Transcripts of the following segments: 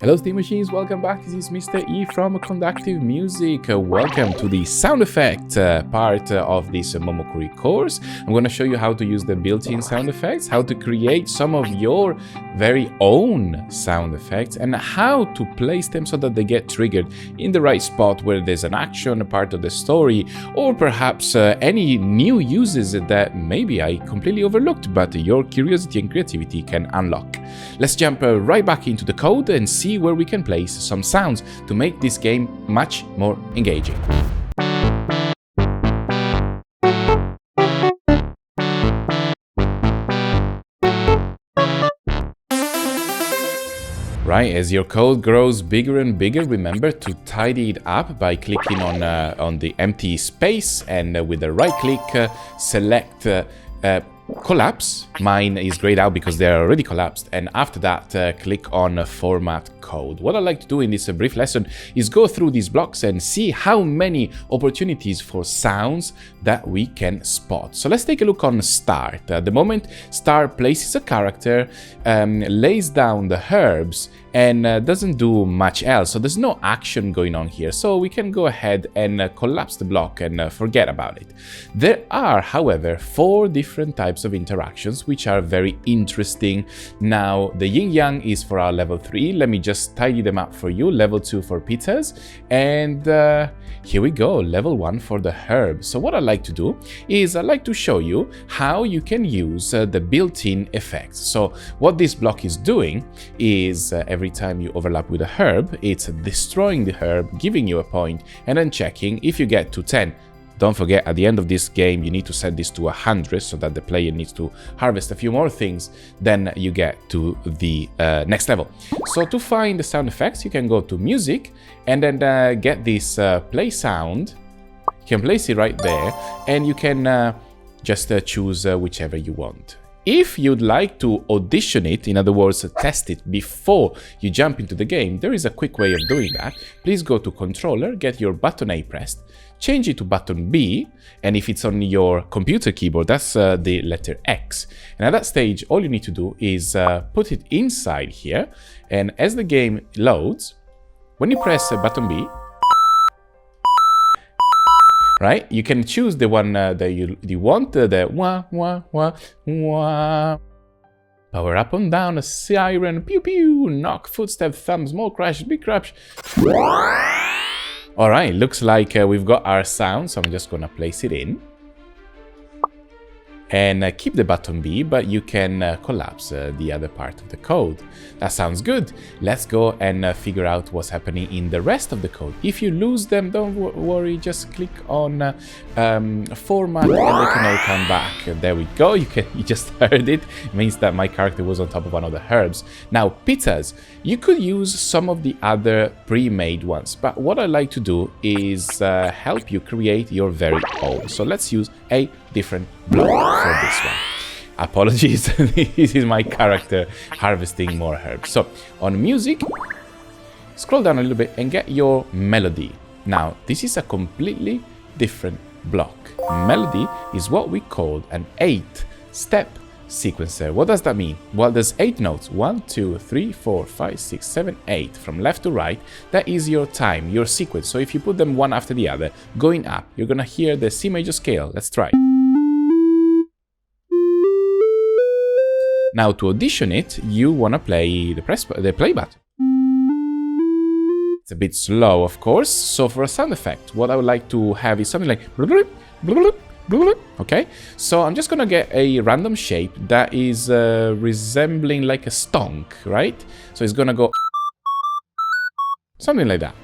Hello Steam Machines, welcome back. This is Mr. E from Conductive Music. Welcome to the sound effect part of this Momocuri course. I'm going to show you how to use the built-in sound effects, how to create some of your very own sound effects, and how to place them so that they get triggered in the right spot where there's an action, a part of the story, or perhaps any new uses that maybe I completely overlooked, but your curiosity and creativity can unlock. Let's jump right back into the code and see where we can place some sounds to make this game much more engaging. Right, as your code grows bigger and bigger, remember to tidy it up by clicking on the empty space, and with the right click, select collapse. Mine is grayed out because they're already collapsed, and after that click on format code. What I like to do in this brief lesson is go through these blocks and see how many opportunities for sounds that we can spot. So let's take a look on start. At the moment, start places a character, lays down the herbs, and doesn't do much else. So there's no action going on here. So we can go ahead and collapse the block and forget about it. There are, however, 4 different types of interactions which are very interesting. Now, the yin yang is for our level 3. Let me just tidy them up for you. Level 2 for pizzas. And here we go, level 1 for the herbs. So what I like to do is I like to show you how you can use the built-in effects. So what this block is doing is every time you overlap with a herb, it's destroying the herb, giving you a point, and then checking if you get to 10. Don't forget, at the end of this game, you need to set this to 100 so that the player needs to harvest a few more things, then you get to the next level. So to find the sound effects, you can go to music and then get this play sound. You can place it right there, and you can just choose whichever you want. If you'd like to audition it, in other words, test it before you jump into the game, there is a quick way of doing that. Please go to controller, get your button A pressed, change it to button B, and if it's on your computer keyboard, that's the letter X. And at that stage, all you need to do is put it inside here, and as the game loads, when you press button B, right, you can choose the one that you want, the wah, wah, wah, wah. Power up and down, a siren, pew pew, knock, footstep, thumb, small crash, big crash. Alright, looks like we've got our sound, so I'm just gonna place it in. And keep the button B, but you can collapse the other part of the code. That sounds good. Let's go and figure out what's happening in the rest of the code. If you lose them, don't worry, just click on format and they can all come back. There we go, you just heard it. It means that my character was on top of one of the herbs. Now, pizzas. You could use some of the other pre-made ones, but what I like to do is help you create your very own. So let's use a different block for this one. Apologies, this is my character harvesting more herbs. So on music, scroll down a little bit and get your melody. Now, this is a completely different block. Melody is what we call an 8-step sequencer. What does that mean? Well, there's 8 notes. 1, 2, 3, 4, 5, 6, 7, 8 from left to right. That is your time, your sequence. So if you put them one after the other, going up, you're gonna hear the C major scale. Let's try. Now to audition it, you wanna play the play button. It's a bit slow, of course. So for a sound effect, what I would like to have is something like okay, so I'm just gonna get a random shape that is resembling like a stonk, right? So it's gonna go something like that.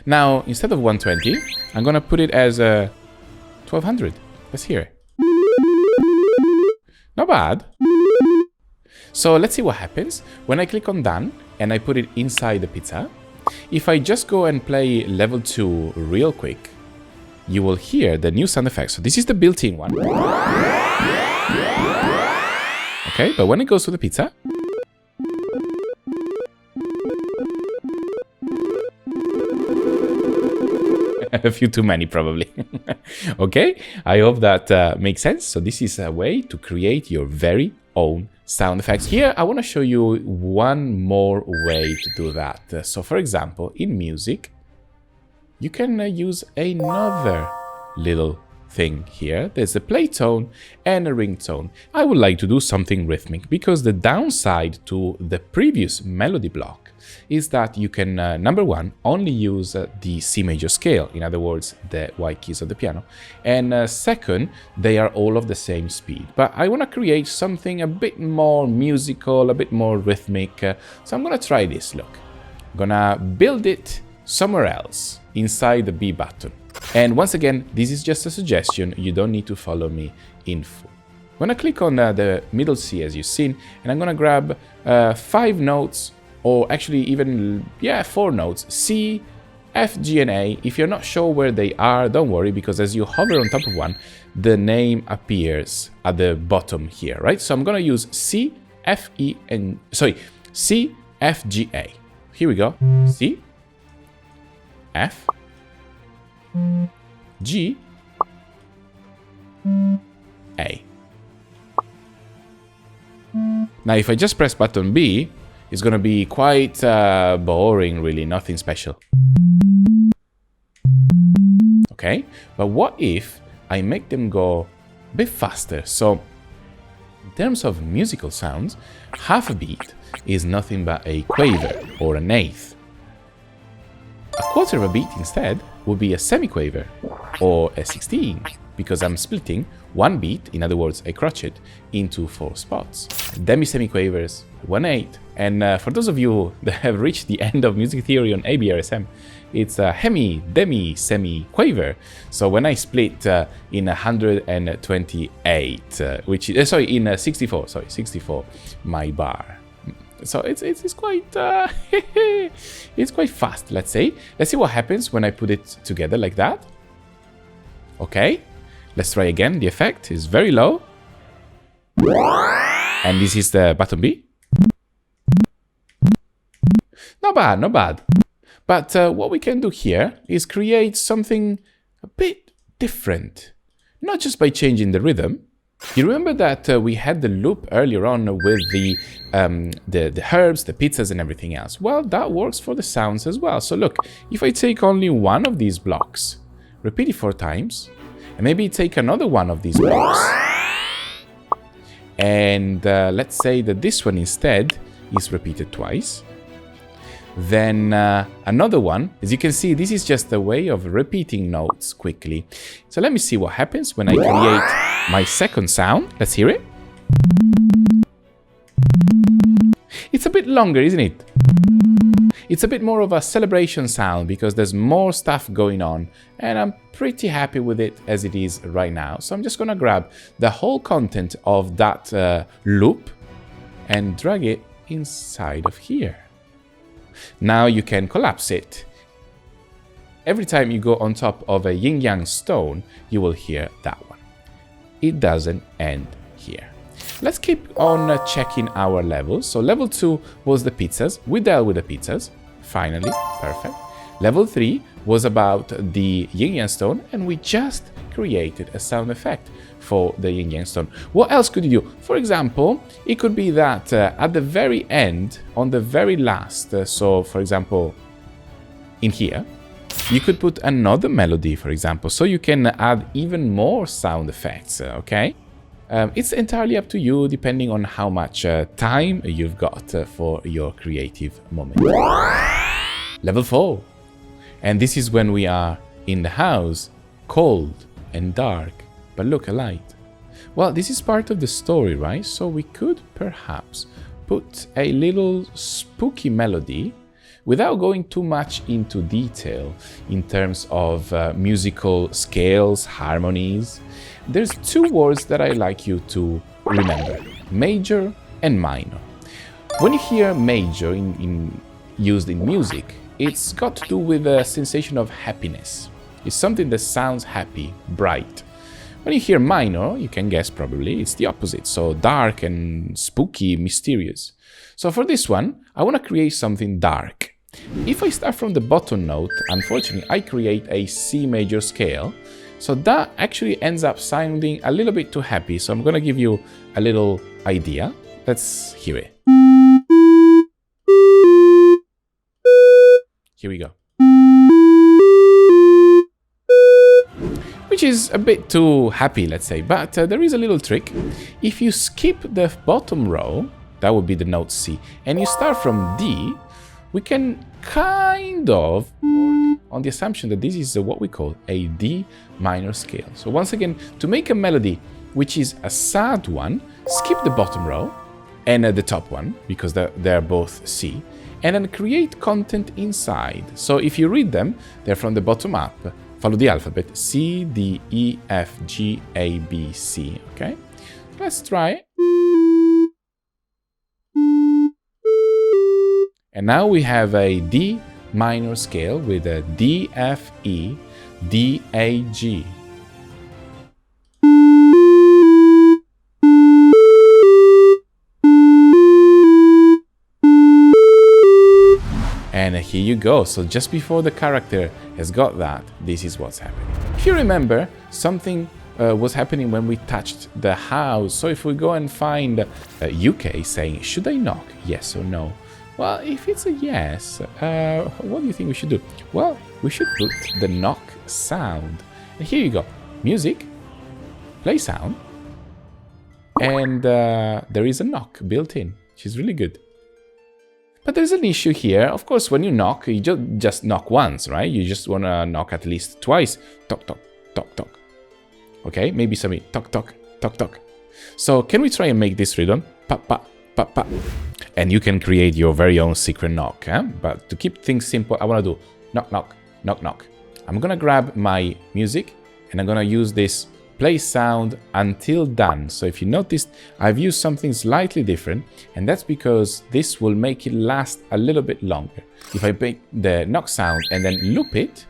Now, instead of 120, I'm gonna put it as 1200. Let's hear it. Not bad. So let's see what happens when I click on done and I put it inside the pizza. If I just go and play level 2 real quick, you will hear the new sound effects. So this is the built-in one. Okay, but when it goes to the pizza, a few too many probably. Okay, I hope that makes sense. So this is a way to create your very own sound effects. Here, I want to show you one more way to do that. So, for example, in music, you can use another little thing here. There's a play tone and a ringtone. I would like to do something rhythmic because the downside to the previous melody block is that you can, number one, only use the C major scale, in other words, the white keys of the piano, and second, they are all of the same speed. But I want to create something a bit more musical, a bit more rhythmic, so I'm going to try this, look. I'm going to build it somewhere else, inside the B button. And once again, this is just a suggestion, you don't need to follow me in full. I'm going to click on the middle C as you've seen, and I'm going to grab 5 notes, or actually even, 4 notes, C, F, G, and A. If you're not sure where they are, don't worry, because as you hover on top of one, the name appears at the bottom here, right? So I'm going to use C, F, E, and, C, F, G, A. Here we go. C, F, G, A. Now, if I just press button B, it's going to be quite boring, really, nothing special. Okay, but what if I make them go a bit faster? So, in terms of musical sounds, half a beat is nothing but a quaver or an eighth. A quarter of a beat instead would be a semiquaver or a 16, because I'm splitting one beat, in other words, a crotchet, into 4 spots. Demi-semiquavers, 1/8. And for those of you that have reached the end of music theory on ABRSM, it's a hemi, demi, semi-quaver. So when I split in 128, which is, in 64, 64, my bar. So it's quite it's quite fast, let's say. Let's see what happens when I put it together like that. Okay, let's try again. The effect is very low. And this is the button B. Not bad, not bad. But what we can do here is create something a bit different. Not just by changing the rhythm. You remember that we had the loop earlier on with the herbs, the pizzas and everything else. Well, that works for the sounds as well. So look, if I take only one of these blocks, repeat it 4 times, and maybe take another one of these blocks, and let's say that this one instead is repeated twice. Then another one, as you can see, this is just a way of repeating notes quickly. So let me see what happens when I create my second sound. Let's hear it. It's a bit longer, isn't it? It's a bit more of a celebration sound because there's more stuff going on, and I'm pretty happy with it as it is right now. So I'm just gonna grab the whole content of that loop and drag it inside of here. Now you can collapse it. Every time you go on top of a yin-yang stone, you will hear that one. It doesn't end here. Let's keep on checking our levels. So level 2 was the pizzas. We dealt with the pizzas. Finally, perfect. Level 3 was about the yin-yang stone, and we just created a sound effect for the yin-yang stone. What else could you do? For example, it could be that at the very end, on the very last, so for example, in here, you could put another melody, for example, so you can add even more sound effects, okay? It's entirely up to you, depending on how much time you've got for your creative moment. Level 4. And this is when we are in the house, cold and dark, but look, a light. Well, this is part of the story, right? So we could perhaps put a little spooky melody without going too much into detail in terms of musical scales, harmonies. There's 2 words that I like you to remember, major and minor. When you hear major used in music, it's got to do with a sensation of happiness. It's something that sounds happy, bright. When you hear minor, you can guess probably it's the opposite, so dark and spooky, mysterious. So for this one, I want to create something dark. If I start from the bottom note, unfortunately, I create a C major scale, so that actually ends up sounding a little bit too happy. So I'm going to give you a little idea. Let's hear it. Here we go. Which is a bit too happy, let's say, but there is a little trick. If you skip the bottom row, that would be the note C, and you start from D, we can kind of work on the assumption that this is what we call a D minor scale. So once again, to make a melody which is a sad one, skip the bottom row and the top one, because they're both C, and then create content inside. So if you read them, they're from the bottom up. Follow the alphabet, C, D, E, F, G, A, B, C, okay? Let's try it. And now we have a D minor scale with a D, F, E, D, A, G. And here you go. So just before the character has got that, this is what's happening. If you remember, something was happening when we touched the house. So if we go and find UK saying, should I knock? Yes or no? Well, if it's a yes, what do you think we should do? Well, we should put the knock sound. And here you go. Music, play sound, and there is a knock built in, which is really good. But there's an issue here. Of course, when you knock, you just knock once, right? You just want to knock at least twice. Toc, toc, toc, toc. Okay, maybe something. Toc, toc, toc, toc. So can we try and make this rhythm? Pa, pa, pa, pa. And you can create your very own secret knock. But to keep things simple, I want to do knock, knock, knock, knock. I'm going to grab my music and I'm going to use this play sound until done. So if you noticed, I've used something slightly different, and that's because this will make it last a little bit longer. If I make the knock sound and then loop it,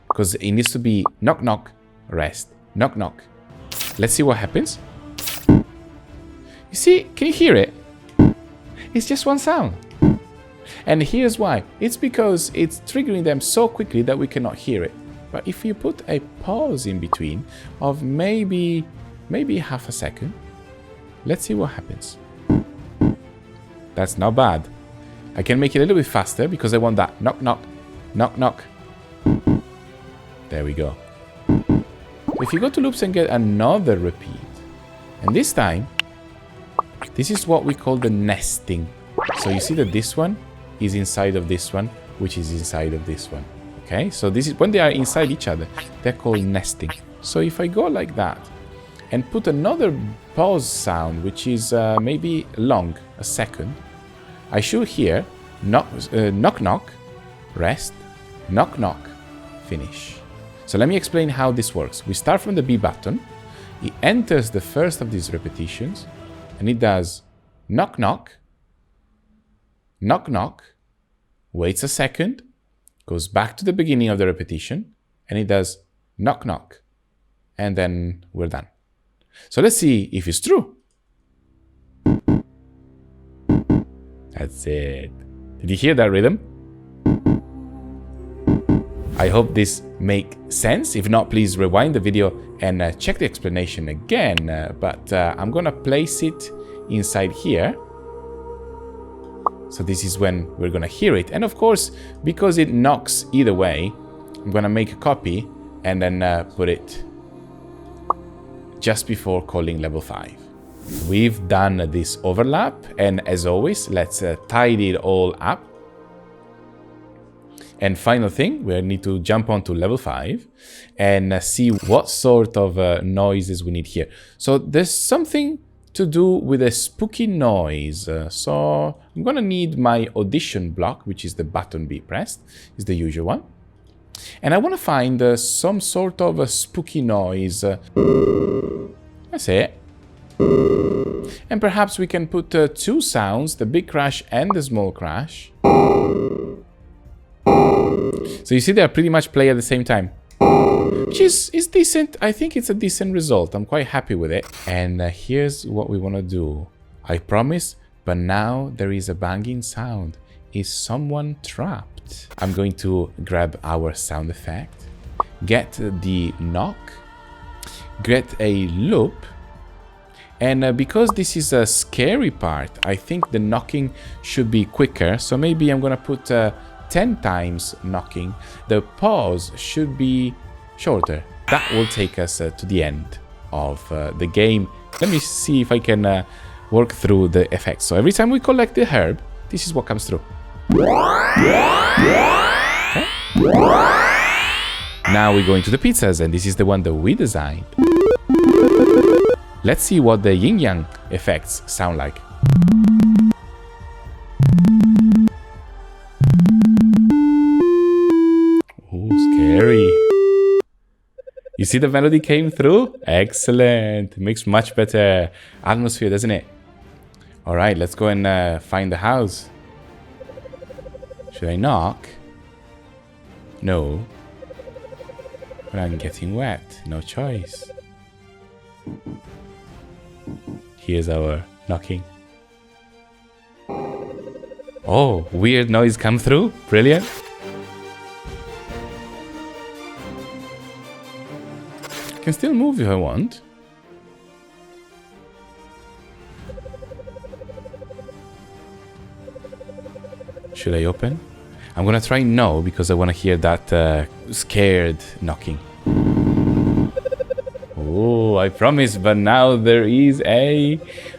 because it needs to be knock, knock, rest, knock, knock. Let's see what happens. You see, can you hear it? It's just one sound. And here's why. It's because it's triggering them so quickly that we cannot hear it. But if you put a pause in between of maybe half a second, let's see what happens. That's not bad. I can make it a little bit faster because I want that knock, knock, knock, knock. There we go. If you go to loops and get another repeat, and this time, this is what we call the nesting. So you see that this one is inside of this one, which is inside of this one. Okay, so this is when they are inside each other, they're called nesting. So if I go like that and put another pause sound, which is maybe long, a second, I should hear knock, knock, knock, rest, knock, knock, finish. So let me explain how this works. We start from the B button, it enters the first of these repetitions, and it does knock, knock, knock, knock, waits a second, goes back to the beginning of the repetition, and it does knock, knock, and then we're done. So let's see if it's true. That's it. Did you hear that rhythm? I hope this makes sense. If not, please rewind the video and check the explanation again. But I'm gonna place it inside here. So this is when we're gonna hear it. And of course, because it knocks either way, I'm gonna make a copy and then put it just before calling level 5. We've done this overlap, and as always, let's tidy it all up. And final thing, we need to jump onto level 5 and see what sort of noises we need here. So there's something to do with a spooky noise. So I'm gonna need my audition block, which is the button B pressed, is the usual one. And I wanna find some sort of a spooky noise. That's it. And perhaps we can put two sounds, the big crash and the small crash. So you see they are pretty much play at the same time. Which is decent. I think it's a decent result. I'm quite happy with it. And here's what we want to do. I promise, but now there is a banging sound. Is someone trapped? I'm going to grab our sound effect, get the knock, get a loop, And because this is a scary part, I think the knocking should be quicker. So maybe I'm gonna put 10 times knocking. The pause should be shorter. That will take us to the end of the game. Let me see if I can work through the effects. So every time we collect the herb, this is what comes through. Okay. Now we go into the pizzas, and this is the one that we designed. Let's see what the yin-yang effects sound like. Oh, scary. You see the melody came through? Excellent. It makes much better atmosphere, doesn't it? All right, let's go and find the house. Should I knock? No. But I'm getting wet. No choice. Here's our knocking. Oh, weird noise come through. Brilliant. I can still move if I want. Should I open? I'm gonna try no, because I want to hear that scared knocking. Oh, I promise, but now there is a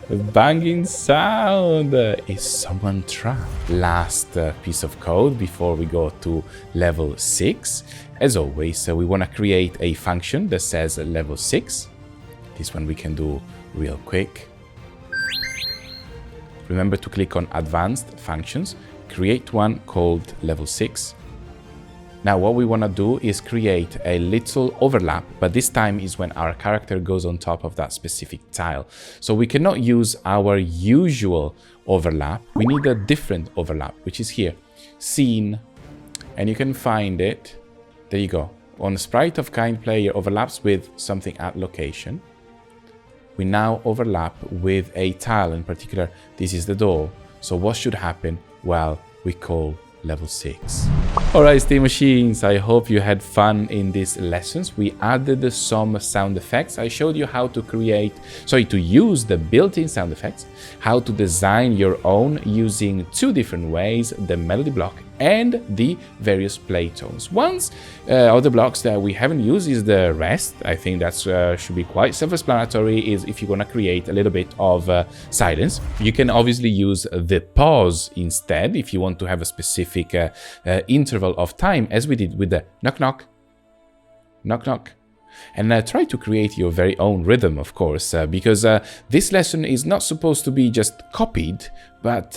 banging sound. Is someone trapped? Last piece of code before we go to level 6. As always, we want to create a function that says level 6. This one we can do real quick. Remember to click on advanced functions. Create one called level 6. Now what we want to do is create a little overlap, but this time is when our character goes on top of that specific tile. So we cannot use our usual overlap. We need a different overlap, which is here. Scene. And you can find it. There you go. On sprite of kind player overlaps with something at location. We now overlap with a tile. In particular, this is the door. So what should happen? Well, we call level 6. Alright, Steam Machines, I hope you had fun in these lessons. We added some sound effects. I showed you how to use the built-in sound effects, how to design your own using 2 different ways, the melody block and the various play tones. One of the blocks that we haven't used is the rest. I think that should be quite self-explanatory, is if you want to create a little bit of silence. You can obviously use the pause instead if you want to have a specific interval of time, as we did with the knock knock, knock knock. And try to create your very own rhythm, of course, because this lesson is not supposed to be just copied, but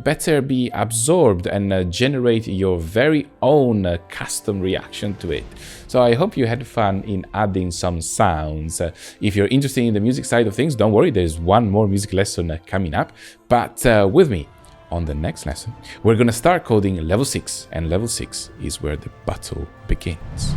better be absorbed and generate your very own custom reaction to it. So I hope you had fun in adding some sounds. If you're interested in the music side of things, don't worry, there's one more music lesson coming up. But with me on the next lesson, we're going to start coding level 6, and level 6 is where the battle begins.